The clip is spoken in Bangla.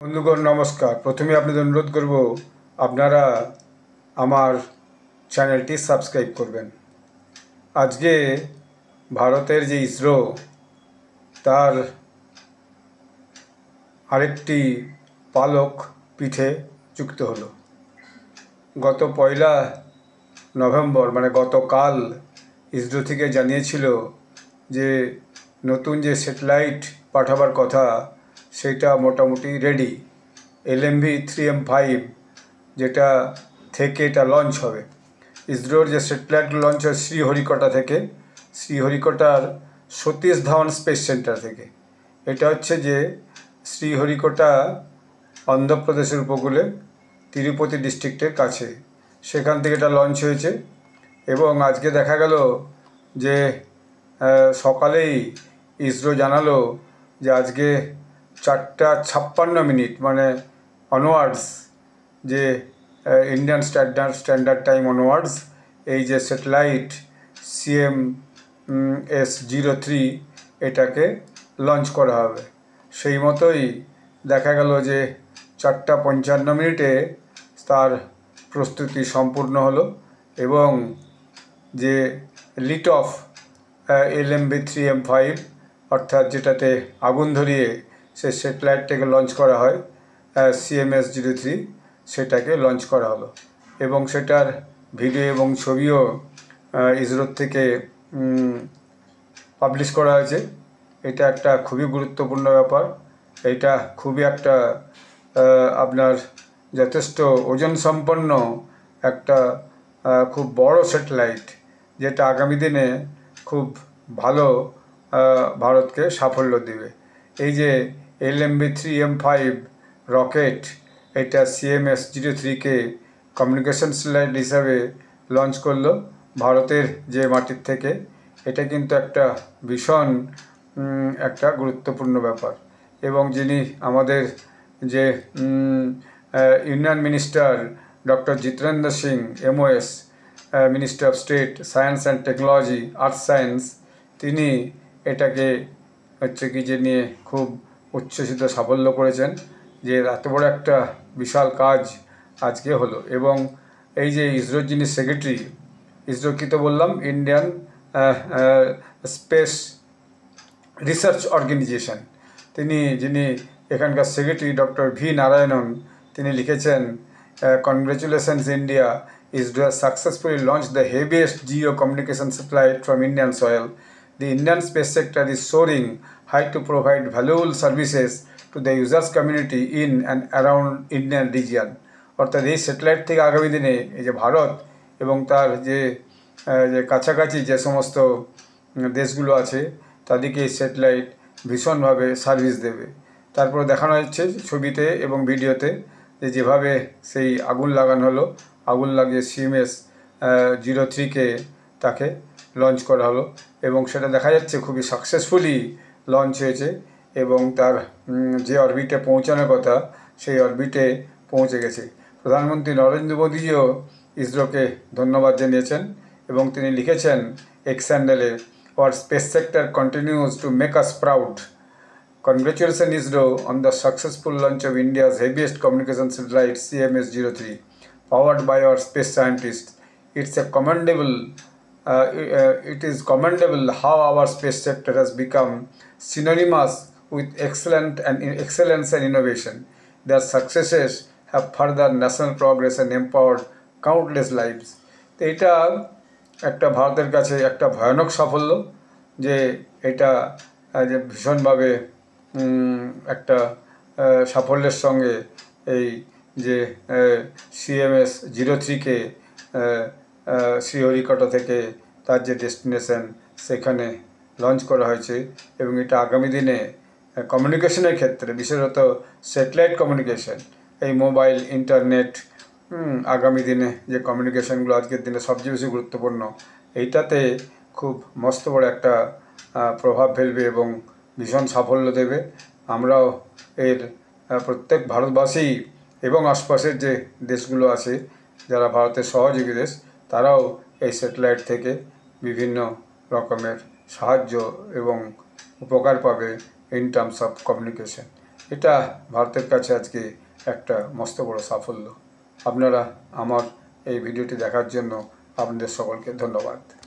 বন্ধুগণ নমস্কার। প্রথমে আপনাদের অনুরোধ করব আপনারা আমার চ্যানেলটি সাবস্ক্রাইব করবেন। আজকে ভারতের যে ইসরো তার আরেকটি পালক পিঠে যুক্ত হলো। গত 1 নভেম্বর মানে গতকাল ইসরো থেকে জানিয়েছিল যে নতুন যে স্যাটেলাইট পাঠাবার কথা সেটা মোটামুটি রেডি। LMV-3M5 যেটা থেকে এটা লঞ্চ হবে। ইসরোর যে স্যাটেলাইট লঞ্চ হয় শ্রীহরিকোটা থেকে, শ্রীহরিকোটার সতীশ ধাওয়ান স্পেস সেন্টার থেকে। এটা হচ্ছে যে শ্রীহরিকোটা অন্ধ্রপ্রদেশের উপকূলে তিরুপতি ডিস্ট্রিক্টের কাছে, সেখান থেকে এটা লঞ্চ হয়েছে। এবং আজকে দেখা গেল যে সকালেই ইসরো জানালো যে আজকে 4:56 মানে অনওয়ার্ডস, যে ইন্ডিয়ান স্ট্যান্ডার্ড টাইম অনওয়ার্ডস এই যে স্যাটেলাইট CMS-03 এটাকে লঞ্চ করা হবে। সেই মতোই দেখা গেল যে 4:55 তার প্রস্তুতি সম্পূর্ণ হলো এবং যে লিট অফ LMV-3M5 অর্থাৎ যেটাতে আগুন ধরিয়ে সে স্যাটেলাইটটাকে লঞ্চ করা হয় CMS-03 সেটাকে লঞ্চ করা হলো এবং সেটার ভিডিও এবং ছবিও ইসরোর থেকে পাবলিশ করা হয়েছে। এটা একটা খুবই গুরুত্বপূর্ণ ব্যাপার। এটা খুবই একটা আপনার যথেষ্ট ওজন সম্পন্ন একটা খুব বড় স্যাটেলাইট, যেটা আগামী দিনে খুব ভালো ভারতকে সাফল্য দেবে। এই যে LMV-3M5 রকেট, এটা CMS-03কে কমিউনিকেশন স্যাটেলাইট হিসাবে লঞ্চ করলো ভারতের যে মাটির থেকে। এটা কিন্তু একটা ভীষণ একটা গুরুত্বপূর্ণ ব্যাপার। এবং যিনি আমাদের যে union minister doctor Jitendra Singh MOS, minister of state science and technology, earth science, তিনি এটাকে হচ্ছে কি যে নিয়ে খুব উচ্ছ্বসিত সাফল্য করেছেন যে এত বড় একটা বিশাল কাজ আজকে হলো। এবং এই যে ইসরোর যিনি সেক্রেটারি, ইসরো কী তো বললাম, ইন্ডিয়ান স্পেস রিসার্চ অর্গানাইজেশন, যিনি এখানকার সেক্রেটারি ডক্টর V. নারায়ণন, তিনি লিখেছেন, congratulations India, ISRO has successfully launched the heaviest geo communication satellite from Indian soil. The Indian space sector is soaring high to provide valuable services to the users community in and around Indian region. অর্থাৎ এই স্যাটেলাইট থেকে আগামী দিনে এই যে ভারত এবং তার যে কাছাকাছি যে সমস্ত দেশগুলো আছে তাদেরকে এই স্যাটেলাইট ভীষণভাবে সার্ভিস দেবে। তারপরে দেখানো হচ্ছে ছবিতে এবং ভিডিওতে যে যেভাবে সেই আগুন লাগানো হলো, আগুন লাগিয়ে CMS-03কে তাকে লঞ্চ করা হলো এবং সেটা দেখা যাচ্ছে খুবই সাকসেসফুলি লঞ্চ হয়েছে এবং তার যে অরবিটে পৌঁছানোর কথা সেই অরবিটে পৌঁছে গেছে। প্রধানমন্ত্রী নরেন্দ্র মোদীজিও ইসরোকে ধন্যবাদ জানিয়েছেন এবং তিনি লিখেছেন এক্স হ্যান্ডেলে, our space sector continues to make us proud. Congratulations ISRO on the successful launch of India's heaviest communication satellite CMS-03, powered by our space scientists. It is commendable how our space sector has become synonymous with excellence and innovation. Their successes have furthered national progress and empowered countless lives. তো এটা একটা ভারতের কাছে একটা ভয়ানক সাফল্য যে এটা যে ভীষণভাবে একটা সাফল্যের সঙ্গে এই যে CMS-03কে শ্রীহরিকোটা থেকে তার যে ডেস্টিনেশন সেখানে লঞ্চ করা হয়েছে এবং এটা আগামী দিনে কমিউনিকেশনের ক্ষেত্রে, বিশেষত স্যাটেলাইট কমিউনিকেশন, এই মোবাইল, ইন্টারনেট, আগামী দিনে যে কমিউনিকেশনগুলো আজকের দিনে সবচেয়ে বেশি গুরুত্বপূর্ণ, এইটাতে খুব মস্ত বড় একটা প্রভাব ফেলবে এবং ভীষণ সাফল্য দেবে। আমরাও এর প্রত্যেক ভারতবাসী এবং আশপাশের যে দেশগুলো আছে যারা ভারতের সহযোগী দেশ, তারাও এই স্যাটেলাইট থেকে বিভিন্ন রকমের সাহায্য এবং উপকার পাবে ইন টার্মস অফ কমিউনিকেশন। এটা ভারতের কাছে আজকে একটা মস্ত বড় সাফল্য। আপনারা আমার এই ভিডিওটি দেখার জন্য আপনাদের সকলকে ধন্যবাদ।